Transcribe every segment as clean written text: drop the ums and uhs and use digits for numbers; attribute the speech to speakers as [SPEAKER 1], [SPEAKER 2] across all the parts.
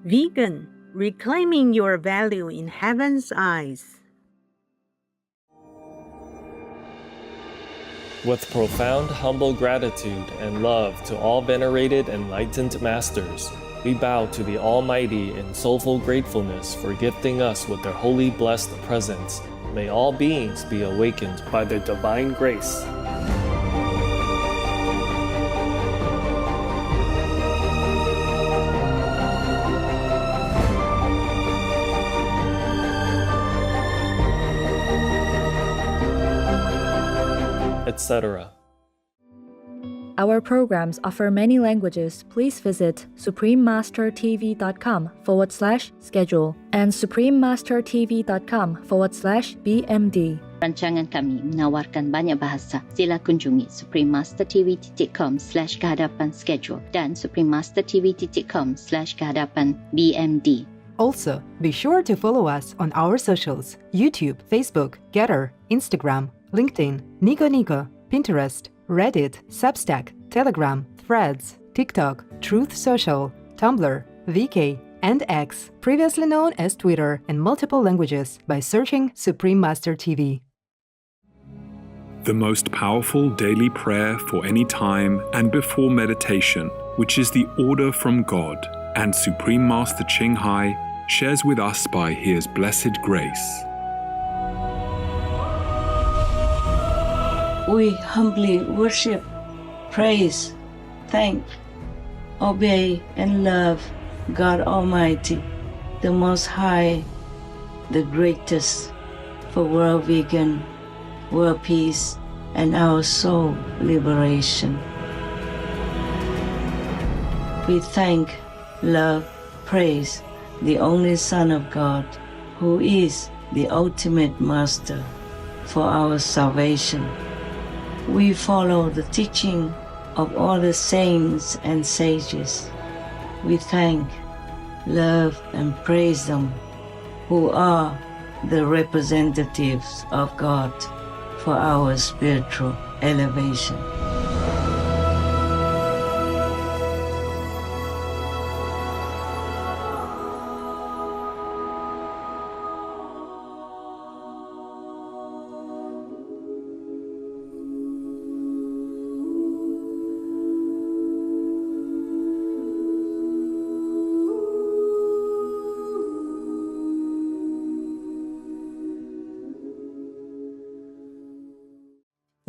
[SPEAKER 1] Vegan, reclaiming your value in heaven's eyes.
[SPEAKER 2] With profound humble gratitude and love to all venerated enlightened masters, we bow to the Almighty in soulful gratefulness for gifting us with their holy blessed presence. May all beings be awakened by their divine grace. Etc.
[SPEAKER 3] Our programs offer many languages. Please visit suprememastertv.com/schedule and suprememastertv.com/BMD.
[SPEAKER 4] Rancangan kami menawarkan banyak bahasa. Sila kunjungi suprememastertv.com/kehadapan schedule dan suprememastertv.com/kehadapan BMD.
[SPEAKER 5] Also, be sure to follow us on our socials: YouTube, Facebook, Getter, Instagram, LinkedIn, Nico, Pinterest, Reddit, Substack, Telegram, Threads, TikTok, Truth Social, Tumblr, VK, and X, previously known as Twitter, in multiple languages by searching Supreme Master TV.
[SPEAKER 6] The most powerful daily prayer for any time and before meditation, which is the order from God, and Supreme Master Ching Hai shares with us by His blessed grace.
[SPEAKER 7] We humbly worship, praise, thank, obey, and love God Almighty, the Most High, the greatest, for world vegan, world peace, and our soul liberation. We thank, love, praise the only Son of God, who is the ultimate Master for our salvation. We follow the teaching of all the saints and sages. We thank, love, and praise them, who are the representatives of God for our spiritual elevation.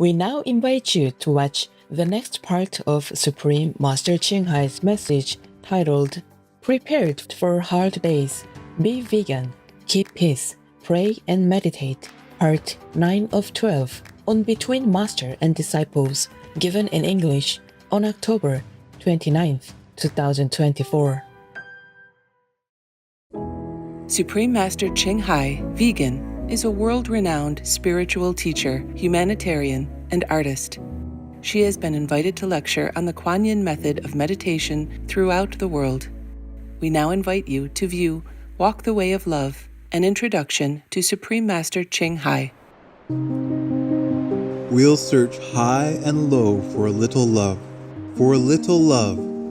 [SPEAKER 8] We now invite you to watch the next part of Supreme Master Ching Hai's message titled Prepared for Hard Days, Be Vegan, Keep Peace, Pray and Meditate, Part 9 of 12 on Between Master and Disciples, given in English on October 29th, 2024.
[SPEAKER 9] Supreme Master Ching Hai, Vegan, is a world-renowned spiritual teacher, humanitarian, and artist. She has been invited to lecture on the Kuan Yin method of meditation throughout the world. We now invite you to view Walk the Way of Love, an introduction to Supreme Master Ching Hai.
[SPEAKER 10] We'll search high and low for a little love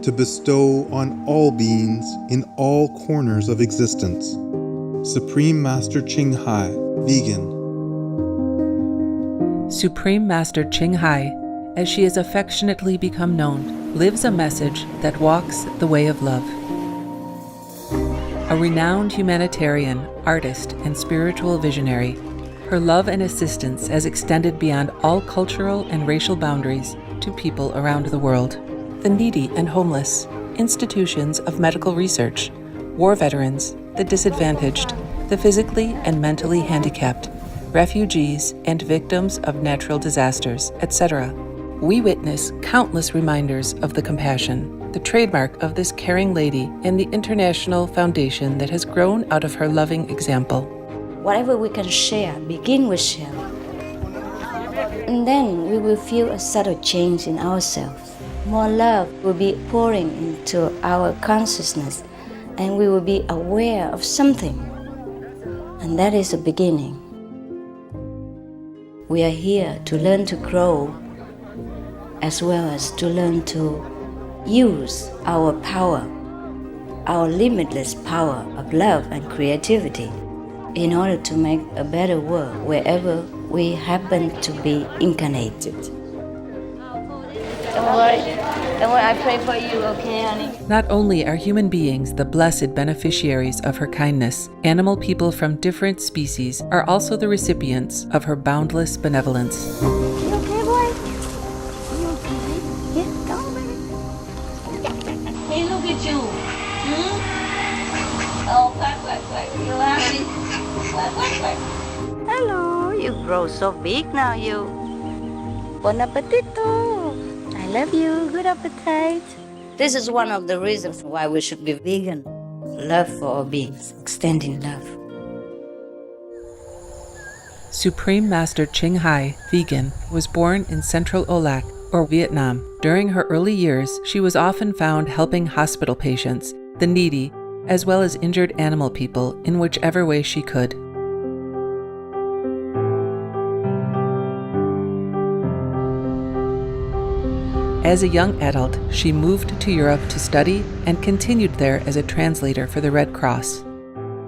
[SPEAKER 10] to bestow on all beings in all corners of existence. Supreme Master Ching Hai, Vegan.
[SPEAKER 9] Supreme Master Ching Hai, as she has affectionately become known, lives a message that walks the way of love. A renowned humanitarian, artist, and spiritual visionary, her love and assistance has extended beyond all cultural and racial boundaries to people around the world. The needy and homeless, institutions of medical research, war veterans, the disadvantaged, the physically and mentally handicapped, refugees, and victims of natural disasters, etc. We witness countless reminders of the compassion, the trademark of this caring lady, and the international foundation that has grown out of her loving example.
[SPEAKER 11] Whatever we can share, begin with share. And then we will feel a subtle change in ourselves. More love will be pouring into our consciousness, and we will be aware of something. And that is the beginning. We are here to learn to grow, as well as to learn to use our power, our limitless power of love and creativity in order to make a better world wherever we happen to be incarnated. Don't worry, I pray for you, okay, honey?
[SPEAKER 9] Not only are human beings the blessed beneficiaries of her kindness, animal people from different species are also the recipients of her boundless benevolence.
[SPEAKER 11] You okay, boy? You okay? Yeah, come on, baby. Hey, look at you. Oh, quack. You happy? Quack. Hello, you grow so big now, you. Bon appetito. I love you. Good appetite. This is one of the reasons why we should be vegan. Love for all beings, extending love.
[SPEAKER 9] Supreme Master Ching Hai, vegan, was born in Central Olac, or Vietnam. During her early years, she was often found helping hospital patients, the needy, as well as injured animal people in whichever way she could. As a young adult, she moved to Europe to study and continued there as a translator for the Red Cross.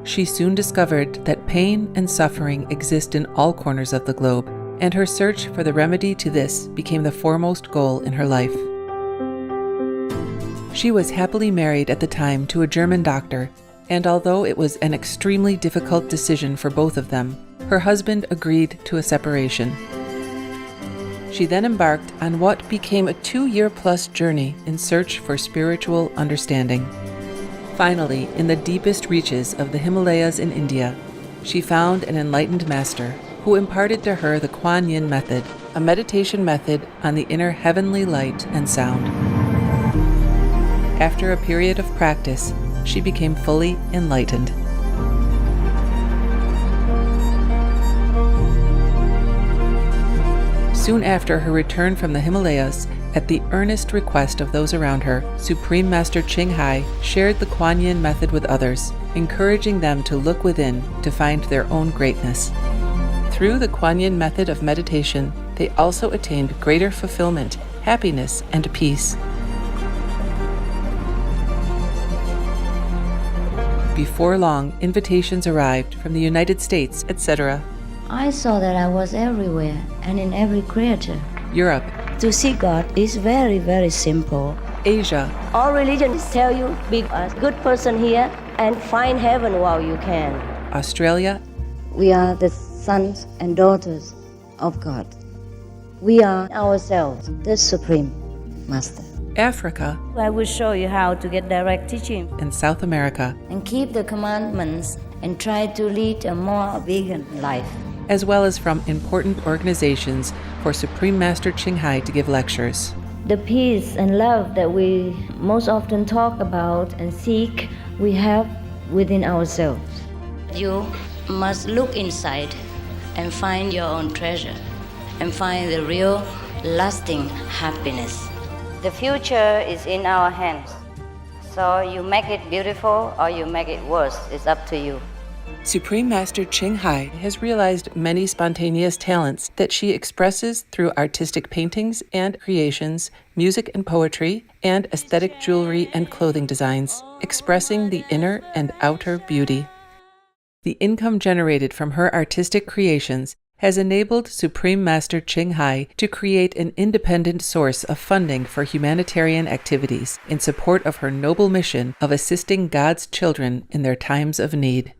[SPEAKER 9] She soon discovered that pain and suffering exist in all corners of the globe, and her search for the remedy to this became the foremost goal in her life. She was happily married at the time to a German doctor, and although it was an extremely difficult decision for both of them, her husband agreed to a separation. She then embarked on what became a 2-year-plus journey in search for spiritual understanding. Finally, in the deepest reaches of the Himalayas in India, she found an enlightened master who imparted to her the Kuan Yin method, a meditation method on the inner heavenly light and sound. After a period of practice, she became fully enlightened. Soon after her return from the Himalayas, at the earnest request of those around her, Supreme Master Ching Hai shared the Kuan Yin method with others, encouraging them to look within to find their own greatness. Through the Kuan Yin method of meditation, they also attained greater fulfillment, happiness, and peace. Before long, invitations arrived from the United States, etc.,
[SPEAKER 11] I saw that I was everywhere and in every creature.
[SPEAKER 9] Europe,
[SPEAKER 11] To see God is very, very simple.
[SPEAKER 9] Asia,
[SPEAKER 11] All religions tell you be a good person here and find heaven while you can.
[SPEAKER 9] Australia,
[SPEAKER 11] We are the sons and daughters of God. We are ourselves, the Supreme Master.
[SPEAKER 9] Africa,
[SPEAKER 11] I will show you how to get direct teaching
[SPEAKER 9] and South America,
[SPEAKER 11] and keep the commandments and try to lead a more vegan life.
[SPEAKER 9] as well as from important organizations for Supreme Master Ching Hai to give lectures.
[SPEAKER 11] The peace and love that we most often talk about and seek, we have within ourselves. You must look inside and find your own treasure and find the real lasting happiness. The future is in our hands. So you make it beautiful or you make it worse. It's up to you.
[SPEAKER 9] Supreme Master Ching Hai has realized many spontaneous talents that she expresses through artistic paintings and creations, music and poetry, and aesthetic jewelry and clothing designs, expressing the inner and outer beauty. The income generated from her artistic creations has enabled Supreme Master Ching Hai to create an independent source of funding for humanitarian activities in support of her noble mission of assisting God's children in their times of need.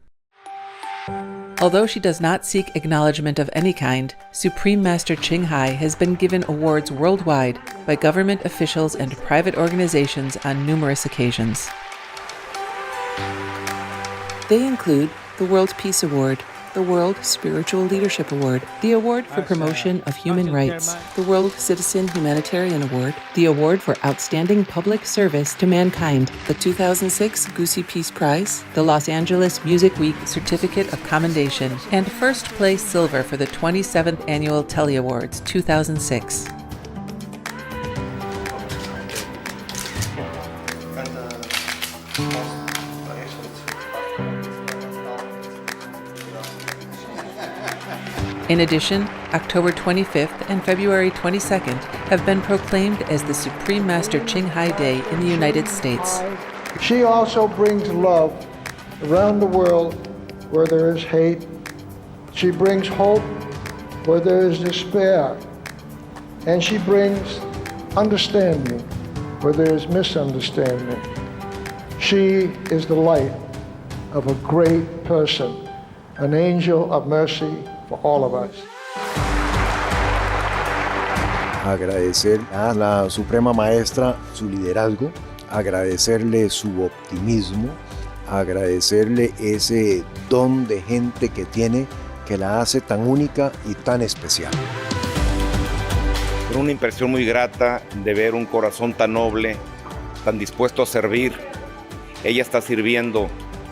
[SPEAKER 9] Although she does not seek acknowledgement of any kind, Supreme Master Ching Hai has been given awards worldwide by government officials and private organizations on numerous occasions. They include the World Peace Award, the World Spiritual Leadership Award, the Award for Promotion of Human Rights, the World Citizen Humanitarian Award, the Award for Outstanding Public Service to Mankind, the 2006 Goosey Peace Prize, the Los Angeles Music Week Certificate of Commendation, and first place silver for the 27th Annual Telly Awards 2006. In addition, October 25th and February 22nd have been proclaimed as the Supreme Master Ching Hai Day in the United States.
[SPEAKER 12] She also brings love around the world where there is hate. She brings hope where there is despair. And she brings understanding where there is misunderstanding. She is the light of a great person, an angel of mercy for all of us.
[SPEAKER 13] Agradecer a la Suprema Maestra su liderazgo, agradecerle su optimismo, agradecerle ese don de gente que tiene que la hace tan única y tan especial.
[SPEAKER 14] Una impresión muy grata de ver un corazón tan noble, tan dispuesto a servir. Ella está sirviendo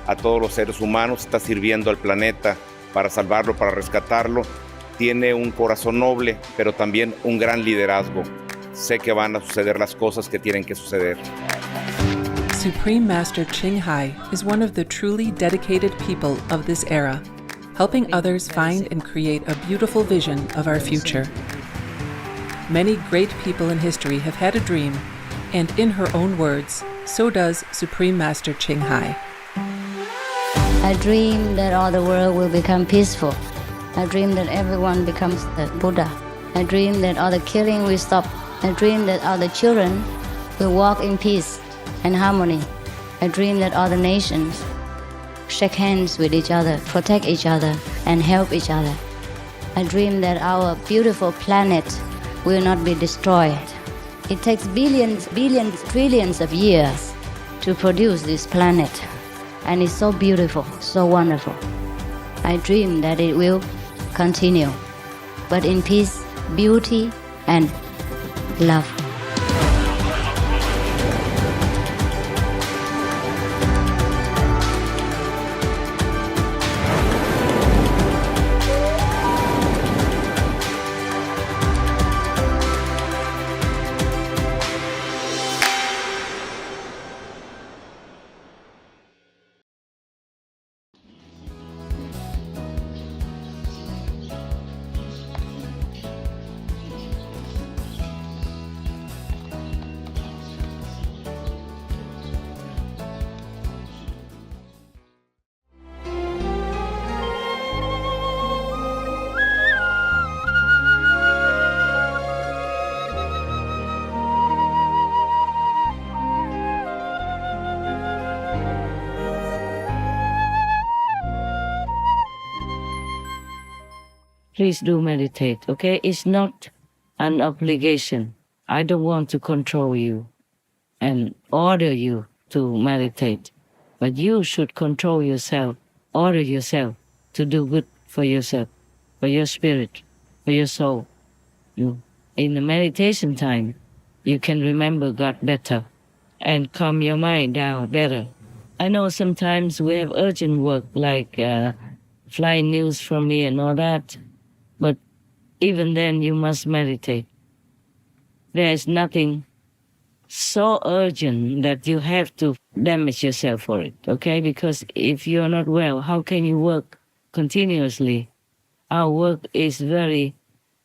[SPEAKER 14] a todos los seres humanos, está sirviendo al planeta para salvarlo, para rescatarlo. Tiene un corazón noble, pero también un gran liderazgo. Sé que van a suceder las cosas que tienen que suceder.
[SPEAKER 9] Supreme Master Ching Hai is one of the truly dedicated people of this era, helping others find and create a beautiful vision of our future. Many great people in history have had a dream, and in her own words, so does Supreme Master Ching Hai.
[SPEAKER 11] I dream that all the world will become peaceful. I dream that everyone becomes the Buddha. I dream that all the killing will stop. I dream that all the children will walk in peace and harmony. I dream that all the nations shake hands with each other, protect each other, and help each other. I dream that our beautiful planet will not be destroyed. It takes billions, trillions of years to produce this planet. And it's so beautiful, so wonderful. I dream that it will continue, but in peace, beauty, and love.
[SPEAKER 15] Please do meditate, okay? It's not an obligation. I don't want to control you and order you to meditate, but you should control yourself, order yourself to do good for yourself, for your spirit, for your soul. In the meditation time, you can remember God better and calm your mind down better. I know sometimes we have urgent work like flying news from me and all that, but even then you must meditate. There is nothing so urgent that you have to damage yourself for it, okay? Because if you're not well, how can you work continuously? Our work is very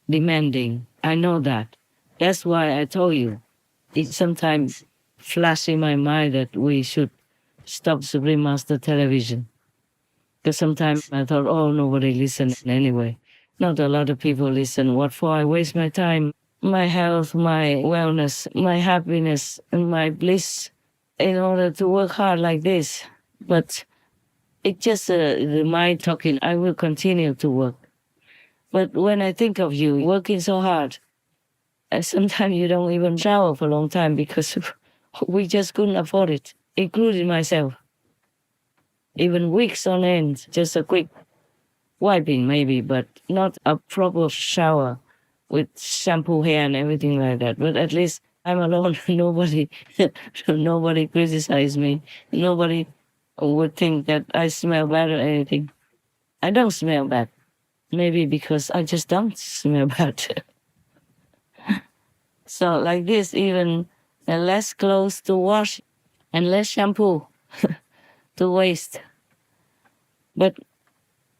[SPEAKER 15] demanding. I know that. That's why I told you. It sometimes flashes in my mind that we should stop Supreme Master Television. Because sometimes I thought, oh, nobody listens anyway. Not a lot of people listen. What for? I waste my time, my health, my wellness, my happiness, and my bliss in order to work hard like this. But it's just the mind talking. I will continue to work. But when I think of you working so hard, sometimes you don't even shower for a long time because we just couldn't afford it, including myself. Even weeks on end, just a quick wiping maybe, but not a proper shower with shampoo hair and everything like that. But at least I'm alone. Nobody criticizes me. Nobody would think that I smell bad or anything. I don't smell bad. Maybe because I just don't smell bad. So like this, even less clothes to wash and less shampoo to waste. But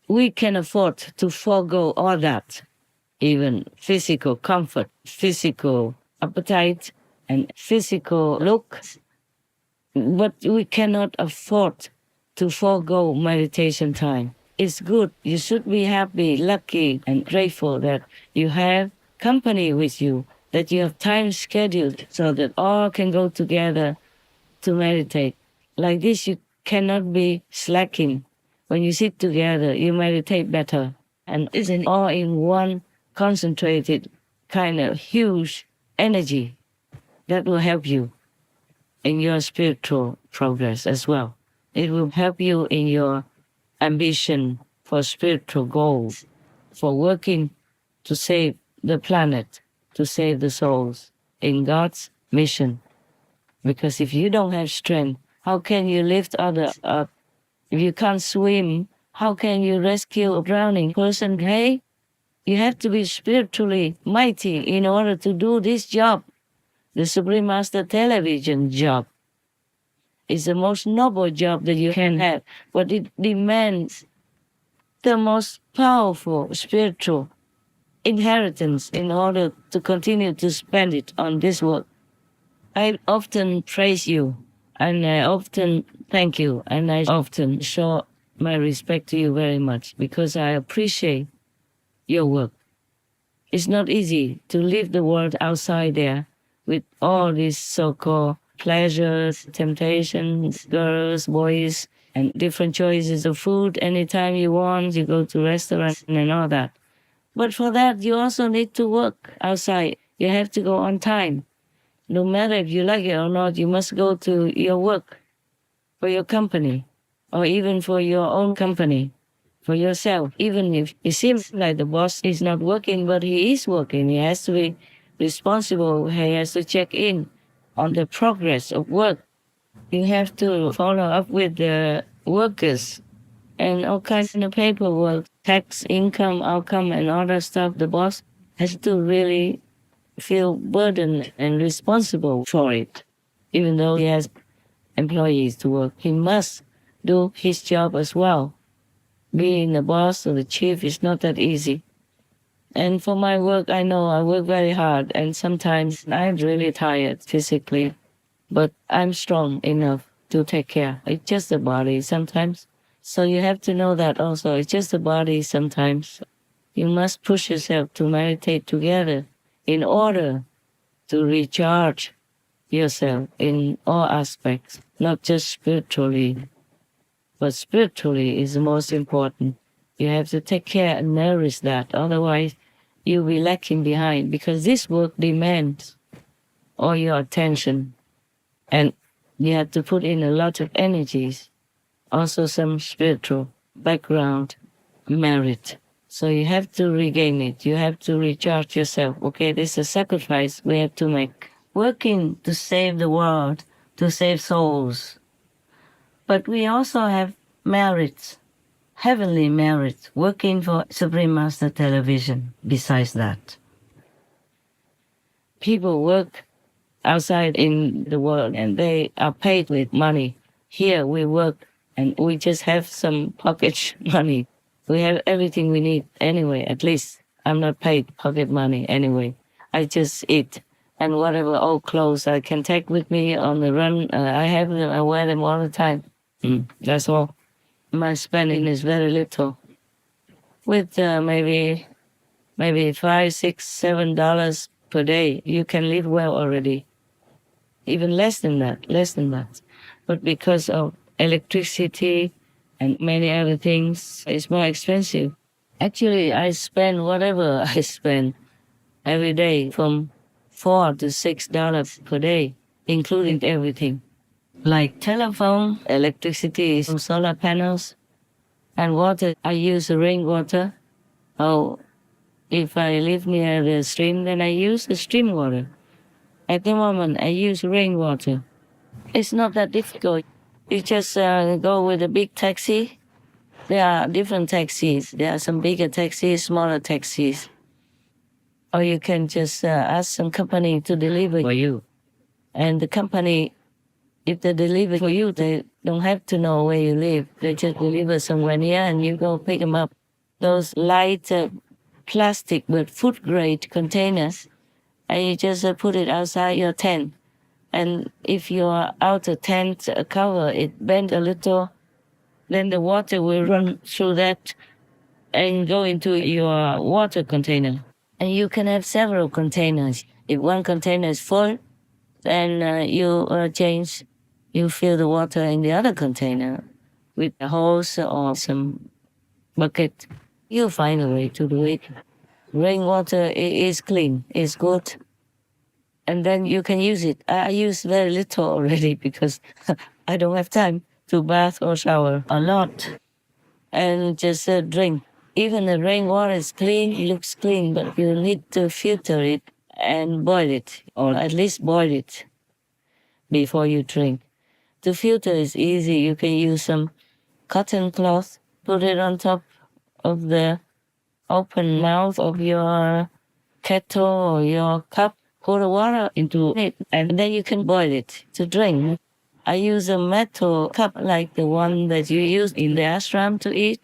[SPEAKER 15] we can afford to forego all that, even physical comfort, physical appetite, and physical look, But we cannot afford to forego meditation time. It's good. You should be happy, lucky, and grateful that you have company with you, that you have time scheduled so that all can go together to meditate. Like this, you cannot be slacking. When you sit together, you meditate better. And it's an all-in-one concentrated kind of huge energy that will help you in your spiritual progress as well. It will help you in your ambition for spiritual goals, for working to save the planet, to save the souls in God's mission. Because if you don't have strength, how can you lift others up? If you can't swim, how can you rescue a drowning person? Hey, you have to be spiritually mighty in order to do this job. The Supreme Master Television job is the most noble job that you can have, but it demands the most powerful spiritual inheritance in order to continue to spend it on this work. I often praise you, and I often thank you, and I often show my respect to you very much because I appreciate your work. It's not easy to live the world outside there with all these so-called pleasures, temptations, girls, boys, and different choices of food anytime you want. You go to restaurants and all that. But for that, you also need to work outside. You have to go on time. No matter if you like it or not, you must go to your work for your company or even for your own company, for yourself. Even if it seems like the boss is not working, but he is working. He has to be responsible. He has to check in on the progress of work. You have to follow up with the workers and all kinds of paperwork, tax, income, outcome, and all that stuff. The boss has to really feel burdened and responsible for it. Even though he has employees to work, he must do his job as well. Being the boss or the chief is not that easy. And for my work, I know I work very hard, and sometimes I'm really tired physically, but I'm strong enough to take care. It's just the body sometimes. So you have to know that also. It's just the body sometimes. You must push yourself to meditate together in order to recharge yourself in all aspects, not just spiritually. But spiritually is the most important. You have to take care and nourish that. Otherwise, you'll be lacking behind because this work demands all your attention. And you have to put in a lot of energies, also some spiritual background, merit. So you have to regain it. You have to recharge yourself. Okay, this is a sacrifice we have to make. Working to save the world, to save souls. But we also have merits, heavenly merits, working for Supreme Master Television besides that. People work outside in the world and they are paid with money. Here we work and we just have some pocket money. We have everything we need anyway, at least. I'm not paid pocket money anyway. I just eat. And whatever old clothes I can take with me on the run, I have them, I wear them all the time. That's all. My spending is very little. With maybe $5, $6, $7 per day, you can live well already. Even less than that. But because of electricity and many other things, it's more expensive. Actually, I spend whatever I spend every day from $4 to $6 per day, including everything. Like telephone, electricity, solar panels, and water. I use rainwater. Oh, if I live near the stream, then I use the stream water. At the moment, I use rainwater. It's not that difficult. You just go with a big taxi. There are different taxis. There are some bigger taxis, smaller taxis. Or you can just ask some company to deliver for you. And the company, if they deliver for you, they don't have to know where you live. They just deliver somewhere near and you go pick them up. Those light plastic with food-grade containers, and you just put it outside your tent. And if your outer tent cover, it bent a little, then the water will run through that and go into your water container. And you can have several containers. If one container is full, then you fill the water in the other container with a hose or some bucket. You'll find a way to do it. Rainwater is clean, is good. And then you can use it. I use very little already because I don't have time to bath or shower a lot. And just drink. Even the rainwater is clean, it looks clean, but you need to filter it and boil it, or at least boil it before you drink. To filter is easy. You can use some cotton cloth, put it on top of the open mouth of your kettle or your cup, pour the water into it, and then you can boil it to drink. I use a metal cup like the one that you use in the ashram to eat,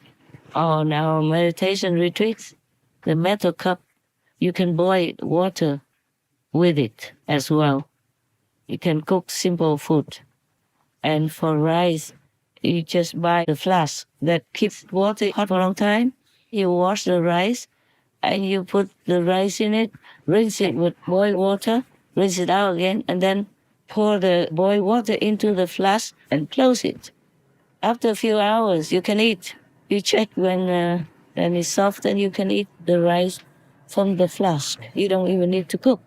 [SPEAKER 15] or in our meditation retreats. The metal cup, you can boil water with it as well. You can cook simple food. And for rice, you just buy the flask that keeps water hot for a long time. You wash the rice, and you put the rice in it, rinse it with boiled water, rinse it out again, and then pour the boiled water into the flask and close it. After a few hours, you can eat. You check when it's soft, and you can eat the rice from the flask. You don't even need to cook.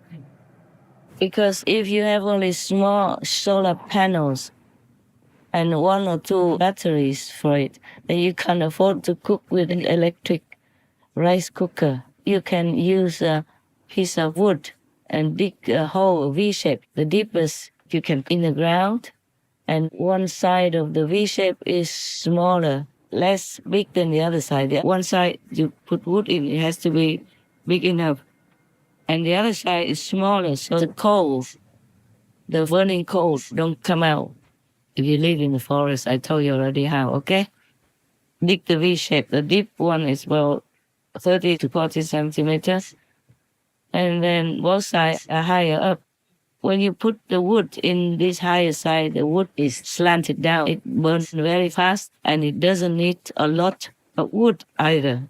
[SPEAKER 15] Because if you have only small solar panels and 1 or 2 batteries for it, then you can't afford to cook with an electric rice cooker. You can use a piece of wood and dig a hole, V-shape, the deepest you can in the ground, and one side of the V-shape is smaller, less big than the other side. One side you put wood in, it has to be big enough, and the other side is smaller, so the coals, the burning coals, don't come out. If you live in the forest, I told you already how, okay? Dig the V-shape. The deep one is about 30 to 40 centimeters. And then both sides are higher up. When you put the wood in this higher side, the wood is slanted down. It burns very fast, and it doesn't need a lot of wood either.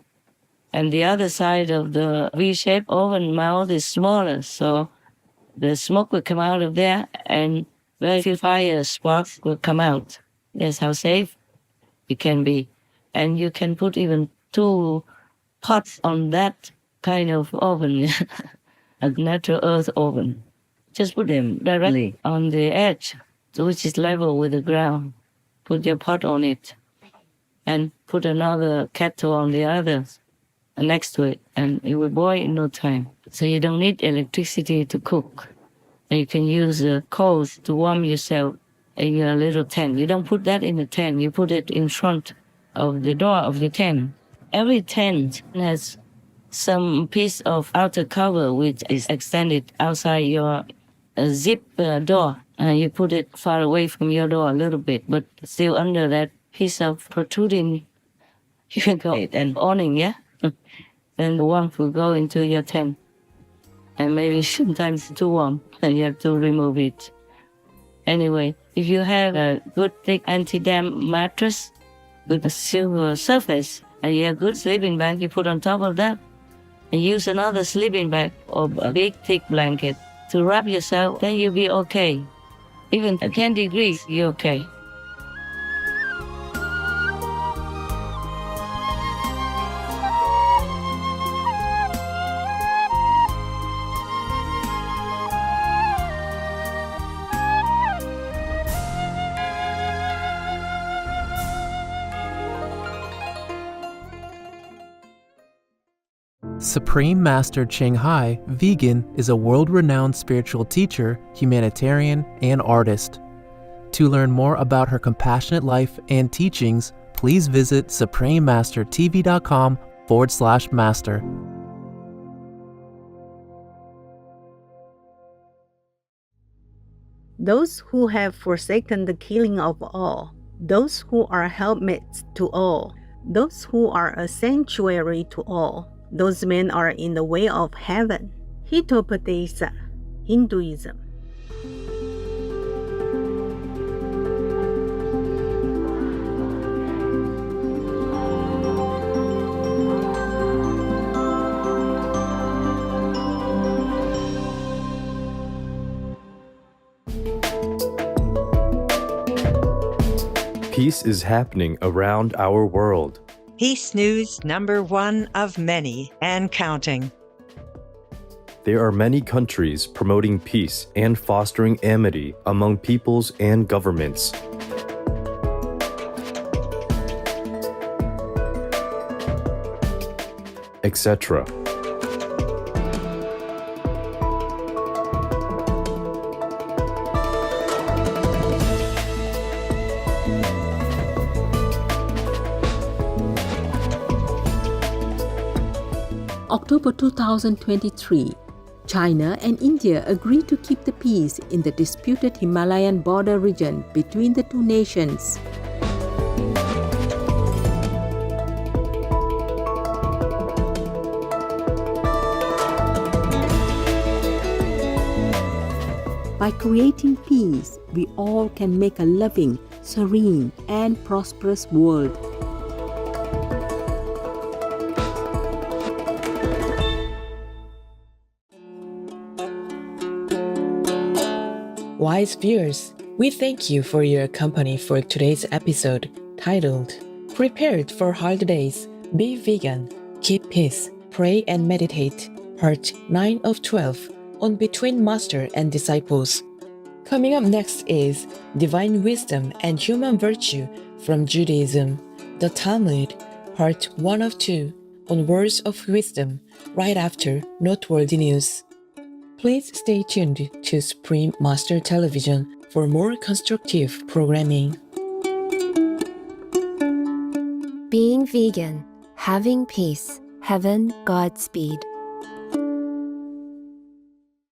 [SPEAKER 15] And the other side of the V-shaped oven mouth is smaller, so the smoke will come out of there, and very few fire sparks will come out. That's how safe it can be. And you can put even 2 pots on that kind of oven, a natural earth oven. Just put them directly on the edge, which is level with the ground. Put your pot on it, and put another kettle on the other next to it, and it will boil in no time. So you don't need electricity to cook. And you can use coals to warm yourself in your little tent. You don't put that in the tent. You put it in front of the door of the tent. Every tent has some piece of outer cover which is extended outside your zip door. You put it far away from your door a little bit, but still under that piece of protruding, you can go and awning, yeah? Then the warmth will go into your tent. And maybe sometimes too warm, and you have to remove it. Anyway, if you have a good thick anti-damp mattress with a silver surface, and you have good sleeping bag, you put on top of that, and use another sleeping bag or a big thick blanket to wrap yourself, then you'll be okay. Even at 10 degrees, you're okay.
[SPEAKER 16] Supreme Master Ching Hai, vegan, is a world-renowned spiritual teacher, humanitarian, and artist. To learn more about her compassionate life and teachings, please visit suprememastertv.com/master.
[SPEAKER 1] Those who have forsaken the killing of all, those who are helpmates to all, those who are a sanctuary to all, those men are in the way of heaven. Hitopadesa, Hinduism.
[SPEAKER 17] Peace is happening around our world.
[SPEAKER 18] Peace News #1 of many and counting.
[SPEAKER 17] There are many countries promoting peace and fostering amity among peoples and governments. Etc.
[SPEAKER 1] October 2023, China and India agreed to keep the peace in the disputed Himalayan border region between the two nations. By creating peace, we all can make a loving, serene, and prosperous world.
[SPEAKER 8] Wise viewers, we thank you for your company for today's episode titled Prepared for Hard Days, Be Vegan, Keep Peace, Pray and Meditate, Part 9 of 12 on Between Master and Disciples. Coming up next is Divine Wisdom and Human Virtue from Judaism, the Talmud, Part 1 of 2 on Words of Wisdom, right after Noteworthy News. Please stay tuned to Supreme Master Television for more constructive programming.
[SPEAKER 19] Being vegan, having peace, heaven, Godspeed.